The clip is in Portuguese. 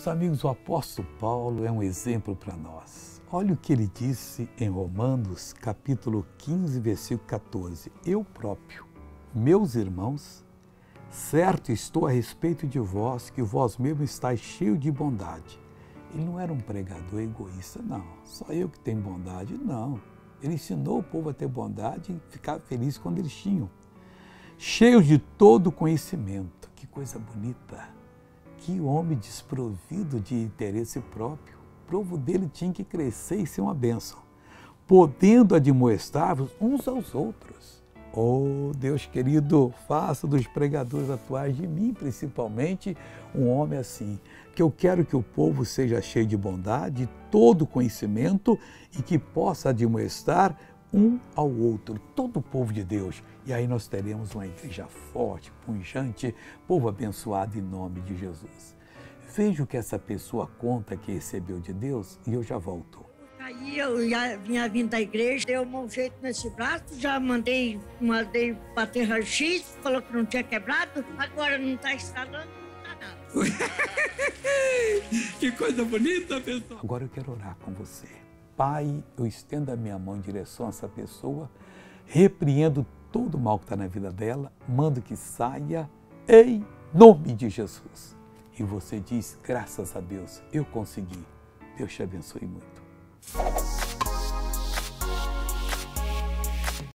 Meus amigos, o apóstolo Paulo é um exemplo para nós. Olha o que ele disse em Romanos, capítulo 15, versículo 14. Eu próprio, meus irmãos, certo estou a respeito de vós, que vós mesmos estáis cheio de bondade. Ele não era um pregador egoísta, não. Só eu que tenho bondade, não. Ele ensinou o povo a ter bondade e ficar feliz quando eles tinham. Cheios de todo conhecimento. Que coisa bonita. Que homem desprovido de interesse próprio. O povo dele tinha que crescer e ser uma bênção. Podendo admoestar-vos uns aos outros. Oh, Deus querido, faça dos pregadores atuais de mim, principalmente, um homem assim. Que eu quero que o povo seja cheio de bondade, de todo conhecimento e que possa admoestar um ao outro, todo o povo de Deus. E aí nós teremos uma igreja forte, pujante, povo abençoado em nome de Jesus. Veja o que essa pessoa conta que recebeu de Deus e eu já volto. Aí eu já vinha vindo da igreja, deu um jeito nesse braço, já mandei bater raio-x, falou que não tinha quebrado, agora não está instalando, não está nada. Que coisa bonita, pessoal! Agora eu quero orar com você. Pai, eu estendo a minha mão em direção a essa pessoa, repreendo todo o mal que está na vida dela, mando que saia em nome de Jesus. E você diz, graças a Deus, eu consegui. Deus te abençoe muito.